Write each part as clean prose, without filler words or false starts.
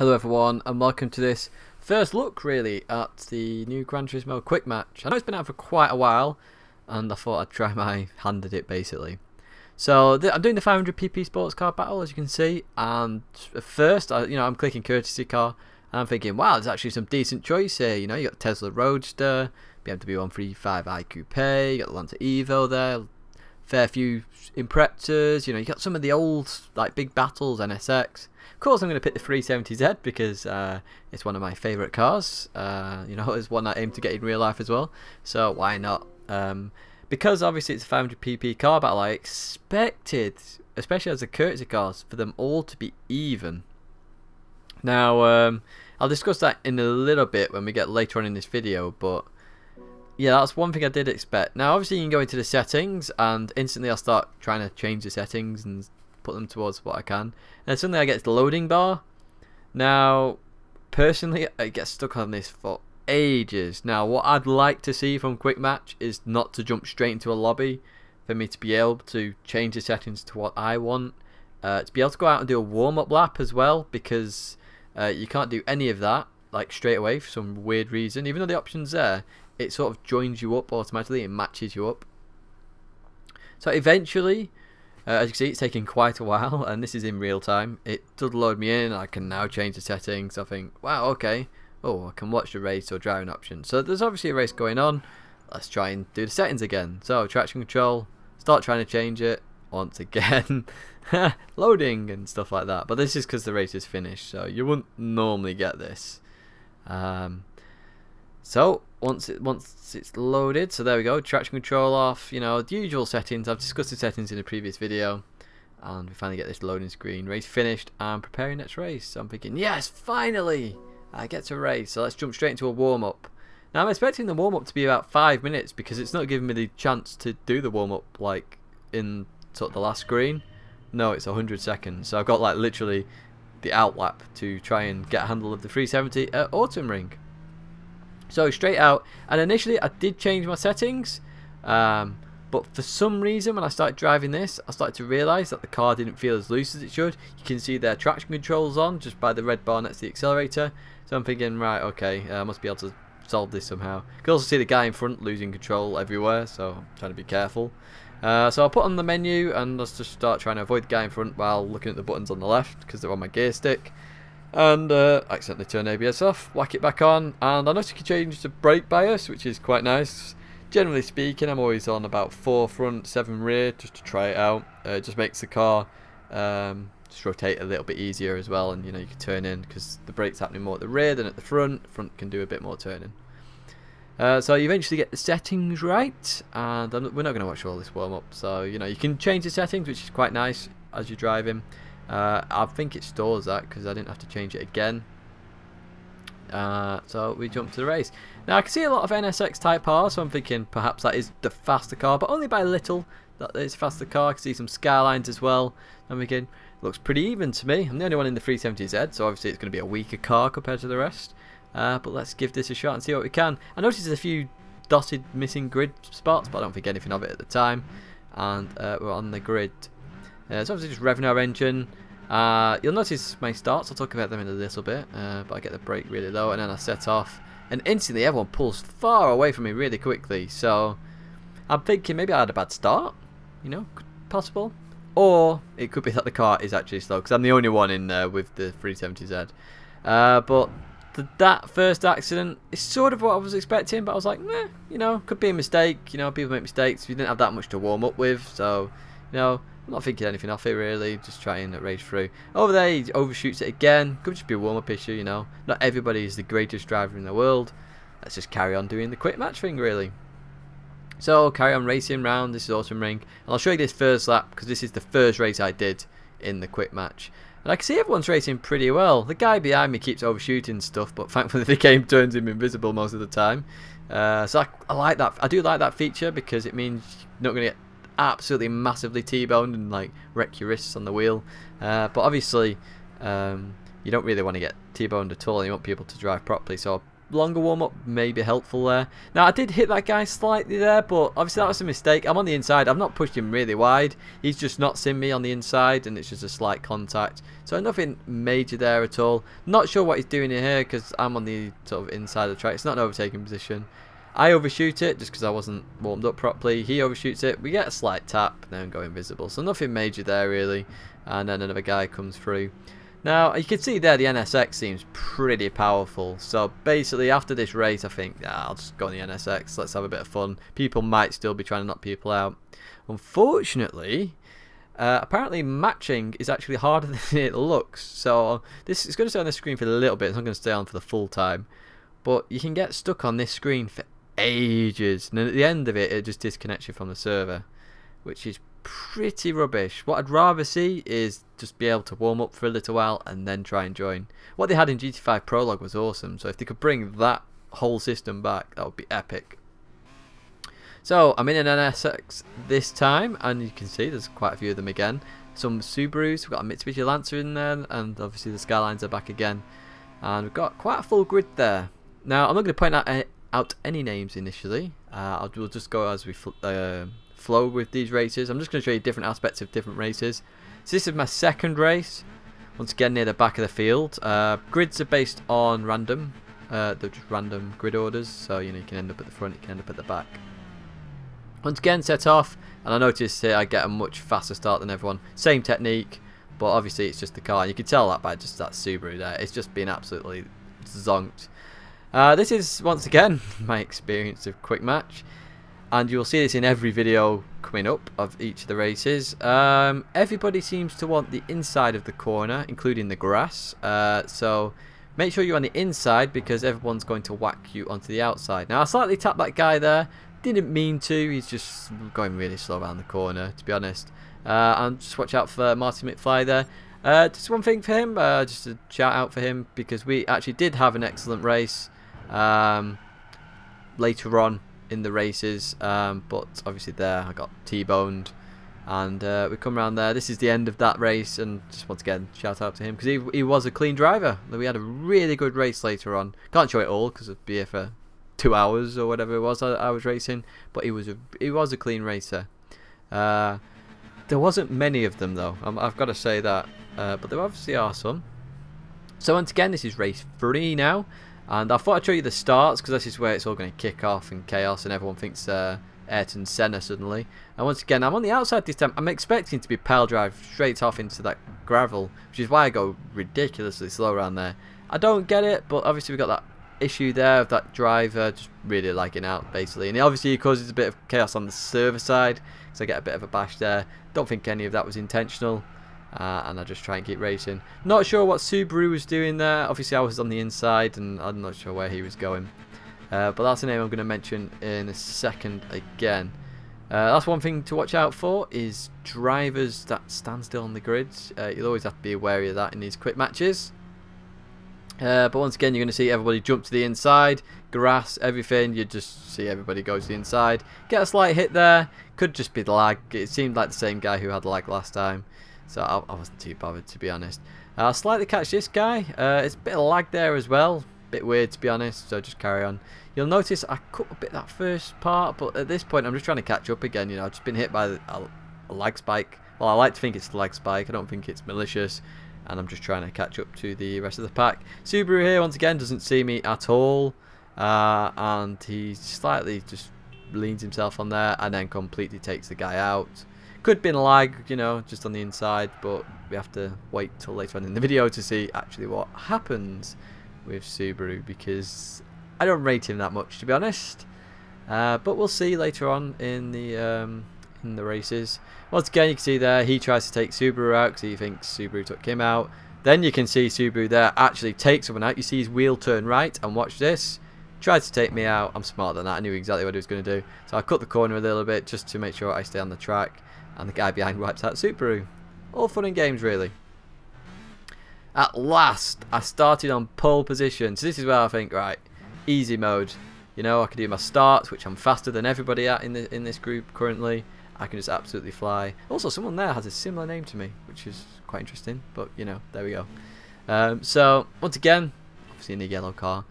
Hello everyone and welcome to this first look really at the new Gran Turismo quick match. I know it's been out for quite a while and I thought I'd try my hand at it basically. So I'm doing the 500 pp sports car battle, as you can see, and at first I'm clicking courtesy car and I'm thinking, wow, there's actually some decent choice here. You got the Tesla Roadster, BMW 135i Coupe, you got the Lancer Evo there, fair few Imprezas, you got some of the old like big battles, NSX. Of course I'm going to pick the 370Z because it's one of my favourite cars. It's one I aim to get in real life as well, so why not? Because obviously it's a 500 pp car battle, I expected, especially as a courtesy cars, for them all to be even. Now I'll discuss that in a little bit when we get later on in this video, but yeah, that's one thing I did expect. Now obviously you can go into the settings and instantly I'll start trying to change the settings and put them towards what I can, and then suddenly I get to the loading bar. Now personally I get stuck on this for ages. Now what I'd like to see from quick match is not to jump straight into a lobby, for me to be able to change the settings to what I want, to be able to go out and do a warm-up lap as well, because you can't do any of that like straight away for some weird reason. Even though the option's there, it sort of joins you up automatically, it matches you up. So eventually, as you can see, it's taking quite a while, and this is in real time. It does load me in. I can now change the settings. I think, wow, okay. Oh, I can watch the race or driving option. So there's obviously a race going on. Let's try and do the settings again. So traction control, start trying to change it once again. Loading and stuff like that. But this is because the race is finished, so you wouldn't normally get this. So once it's loaded, so there we go, traction control off, the usual settings. I've discussed the settings in a previous video, and we finally get this loading screen. Race finished and preparing next race. So I'm thinking, yes, finally I get to race. So let's jump straight into a warm-up. Now I'm expecting the warm-up to be about 5 minutes, because it's not giving me the chance to do the warm-up like in sort of the last screen. No, it's 100 seconds. So I've got like literally the outlap to try and get a handle of the 370 at Autumn Ring. So straight out, and initially I did change my settings, but for some reason when I started driving this, I started to realise that the car didn't feel as loose as it should. You can see their traction controls on just by the red bar next to the accelerator. So I'm thinking, right, okay, I must be able to solve this somehow. You can also see the guy in front losing control everywhere, so I'm trying to be careful. So I'll put on the menu and let's just start trying to avoid the guy in front while looking at the buttons on the left, because they're on my gear stick. And accidentally turn ABS off, whack it back on, and I noticed you can change the brake bias, which is quite nice. Generally speaking, I'm always on about 4 front, 7 rear, just to try it out. It just makes the car just rotate a little bit easier as well, and you can turn in, because the brake's happening more at the rear than at the front. Front can do a bit more turning. So you eventually get the settings right, and we're not going to watch all this warm up. So you can change the settings, which is quite nice as you're driving. I think it stores that because I didn't have to change it again. So we jump to the race. Now I can see a lot of NSX Type R, so I'm thinking perhaps that is the faster car, but only by a little. That is a faster car. I can see some Skylines as well. I'm thinking, looks pretty even to me. I'm the only one in the 370Z, so obviously it's going to be a weaker car compared to the rest. But let's give this a shot and see what we can. I noticed there's a few dotted missing grid spots, but I don't think anything of it at the time. And we're on the grid. So obviously just revving our engine. You'll notice my starts, I'll talk about them in a little bit, but I get the brake really low and then I set off, and instantly everyone pulls far away from me really quickly. So I'm thinking maybe I had a bad start, possible, or it could be that the car is actually slow, because I'm the only one in there with the 370Z. But that first accident is sort of what I was expecting, but I was like, meh, could be a mistake. People make mistakes. We didn't have that much to warm up with, so I'm not thinking anything off it really, just trying to race through. Over there he overshoots it again. Could just be a warm-up issue, Not everybody is the greatest driver in the world. Let's just carry on doing the quick match thing really. So carry on racing round. This is Autumn Ring, and I'll show you this first lap because this is the first race I did in the quick match. And I can see everyone's racing pretty well. The guy behind me keeps overshooting stuff, but thankfully the game turns him invisible most of the time. So I like that. I do like that feature because it means you're not going to get absolutely massively T-boned and like wreck your wrists on the wheel, but obviously you don't really want to get T-boned at all, and you want people to drive properly, so longer warm-up may be helpful there. Now, I did hit that guy slightly there, but obviously that was a mistake. I'm on the inside. I've not pushed him really wide. He's just not seen me on the inside, and it's just a slight contact. So nothing major there at all. Not sure what he's doing in here because I'm on the sort of inside of the track. It's not an overtaking position. I overshoot it just because I wasn't warmed up properly. He overshoots it. We get a slight tap, then go invisible. So nothing major there really. And then another guy comes through. Now, you can see there the NSX seems pretty powerful. So basically, after this race, I think, I'll just go on the NSX. Let's have a bit of fun. People might still be trying to knock people out. Unfortunately, apparently matching is actually harder than it looks. So this is going to stay on the screen for a little bit. It's not going to stay on for the full time. But you can get stuck on this screen for ages. And then at the end of it, it just disconnects you from the server, which is pretty rubbish. What I'd rather see is just be able to warm up for a little while and then try and join. What they had in GT5 Prologue was awesome, so if they could bring that whole system back, that would be epic. So I'm in an NSX this time, and you can see there's quite a few of them again. Some Subarus, we've got a Mitsubishi Lancer in there, and obviously the Skylines are back again, and we've got quite a full grid there. Now I'm not going to point out any names initially. We'll just go as we flow with these races. I'm just going to show you different aspects of different races. So this is my second race, once again near the back of the field. Grids are based on random, they're just random grid orders, so you know you can end up at the front, you can end up at the back. Once again set off, and I notice here I get a much faster start than everyone. Same technique, but obviously it's just the car. You can tell that by just that Subaru there. It's just been absolutely zonked. This is once again my experience of quick match. And you'll see this in every video coming up of each of the races. Everybody seems to want the inside of the corner, including the grass. So make sure you're on the inside because everyone's going to whack you onto the outside. Now I slightly tapped that guy there. Didn't mean to. He's just going really slow around the corner, to be honest. And just watch out for Martin McFly there. Just one thing for him, just a shout out for him because we actually did have an excellent race later on in the races, but obviously there I got T-boned, and we come around there. This is the end of that race, and just once again shout out to him because he was a clean driver. We had a really good race later on. Can't show it all because it'd be here for 2 hours or whatever it was I was racing, but he was a clean racer. There wasn't many of them though, I've got to say that, but there obviously are some. So once again, this is race 3 now. And I thought I'd show you the starts because this is where it's all going to kick off in chaos and everyone thinks Ayrton Senna suddenly. And once again, I'm on the outside this time. I'm expecting to be pile drive straight off into that gravel, which is why I go ridiculously slow around there. I don't get it, but obviously we've got that issue there of that driver just really lagging out basically. And obviously it causes a bit of chaos on the server side, so I get a bit of a bash there. Don't think any of that was intentional. And I just try and keep racing. Not sure what Subaru was doing there. Obviously I was on the inside and I'm not sure where he was going. But that's a name I'm going to mention in a second again. That's one thing to watch out for is drivers that stand still on the grids. You'll always have to be wary of that in these quick matches. But once again you're going to see everybody jump to the inside, grass, everything. You just see everybody go to the inside. Get a slight hit there. Could just be the lag. It seemed like the same guy who had lag last time. So I wasn't too bothered, to be honest. I'll slightly catch this guy. It's a bit of lag there as well. Bit weird, to be honest, so just carry on. You'll notice I cut a bit that first part, but at this point I'm just trying to catch up again. You know, I've just been hit by a lag spike. Well, I like to think it's the lag spike. I don't think it's malicious. And I'm just trying to catch up to the rest of the pack. Subaru here, once again, doesn't see me at all. And he slightly just leans himself on there and then completely takes the guy out. Could have been a lag, you know, just on the inside, but we have to wait till later on in the video to see actually what happens with Subaru because I don't rate him that much, to be honest. But we'll see later on in the races. Once again, you can see there he tries to take Subaru out because he thinks Subaru took him out. Then you can see Subaru there actually take someone out. You see his wheel turn right, and watch this. Tried to take me out. I'm smarter than that. I knew exactly what he was going to do. So I cut the corner a little bit just to make sure I stay on the track. And the guy behind wipes out Subaru. All fun and games, really. At last, I started on pole position. So this is where I think, right, easy mode. You know, I can do my starts, which I'm faster than everybody at in this group currently. I can just absolutely fly. Also, someone there has a similar name to me, which is quite interesting. But, you know, there we go. So, once again, obviously in a yellow car.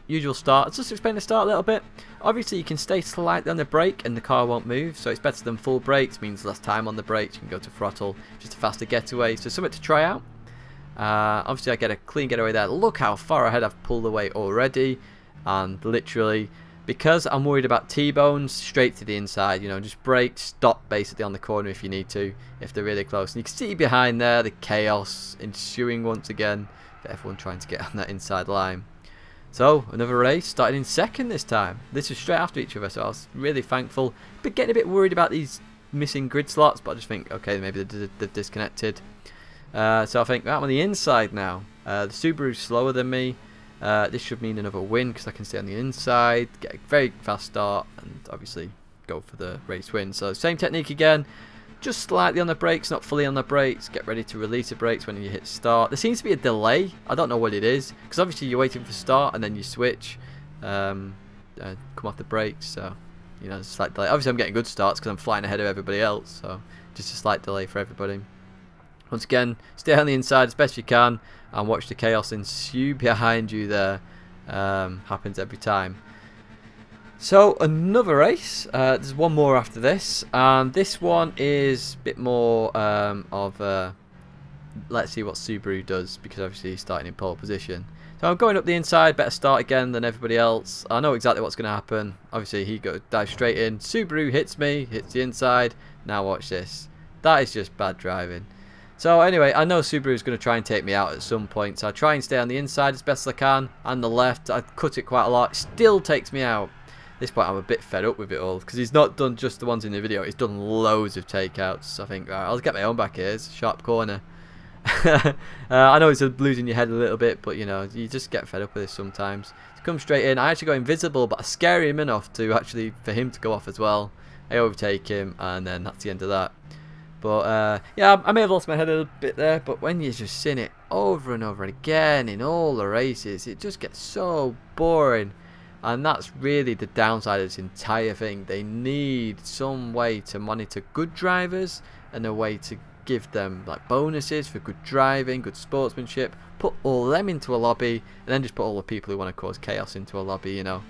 usual start. Let's just explain the start a little bit. Obviously you can stay slightly on the brake and the car won't move, so it's better than full brakes, means less time on the brakes. You can go to throttle, just a faster getaway, so something to try out. Obviously I get a clean getaway there. Look how far ahead I've pulled away already, and literally, because I'm worried about T-bones, straight to the inside, you know, just brake, stop basically on the corner if you need to, if they're really close. And you can see behind there the chaos ensuing once again, everyone trying to get on that inside line. So another race, started in second this time. This was straight after each other, so I was really thankful. But getting a bit worried about these missing grid slots, but I just think, okay, maybe they're disconnected. So I think I'm on the inside now. The Subaru's slower than me. This should mean another win because I can stay on the inside, get a very fast start, and obviously go for the race win. So same technique again, just slightly on the brakes, not fully on the brakes. Get ready to release the brakes when you hit start. There seems to be a delay. I don't know what it is, because obviously you're waiting for start and then you switch, come off the brakes. So you know, it's a slight delay. Obviously I'm getting good starts because I'm flying ahead of everybody else. So just a slight delay for everybody. Once again, stay on the inside as best you can and watch the chaos ensue behind you there. Happens every time. So another race. There's one more after this, and this one is a bit more let's see what Subaru does, because obviously he's starting in pole position. So I'm going up the inside, better start again than everybody else. I know exactly what's going to happen. Obviously he dives straight in. Subaru hits me, hits the inside. Now watch this. That is just bad driving. So anyway, I know Subaru is going to try and take me out at some point, so I try and stay on the inside as best as I can, and the left. I cut it quite a lot, still takes me out. At this point I'm a bit fed up with it all, because he's not done just the ones in the video, he's done loads of takeouts. I think, right, I'll get my own back here. It's a sharp corner. I know it's losing your head a little bit, but you know, you just get fed up with this sometimes. To come straight in, I actually go invisible, but I scare him enough to actually, for him to go off as well. I overtake him, and then that's the end of that. But yeah, I may have lost my head a little bit there, but when you're just seeing it over and over again in all the races, it just gets so boring. And that's really the downside of this entire thing. They need some way to monitor good drivers and a way to give them like bonuses for good driving, good sportsmanship. Put all them into a lobby, and then just put all the people who want to cause chaos into a lobby, you know.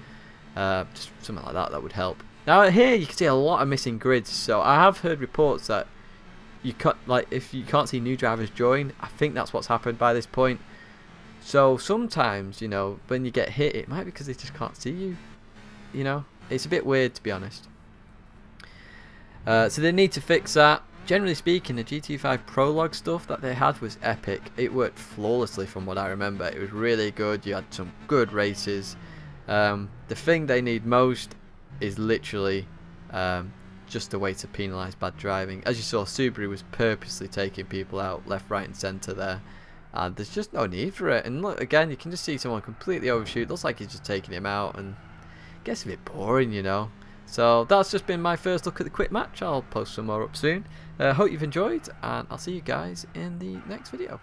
Just something like that would help. Now here you can see a lot of missing grids, so I have heard reports that you can't, like, if you can't see new drivers join, I think that's what's happened by this point. So sometimes, you know, when you get hit, it might be because they just can't see you. You know, it's a bit weird, to be honest. So they need to fix that. Generally speaking, the GT5 prologue stuff that they had was epic. It worked flawlessly from what I remember. It was really good. You had some good races. The thing they need most is literally just a way to penalise bad driving. As you saw, Subaru was purposely taking people out left, right and centre there. And there's just no need for it. And look, again, you can just see someone completely overshoot. Looks like he's just taking him out, and it gets a bit boring, you know. So that's just been my first look at the quick match. I'll post some more up soon. Hope you've enjoyed, and I'll see you guys in the next video.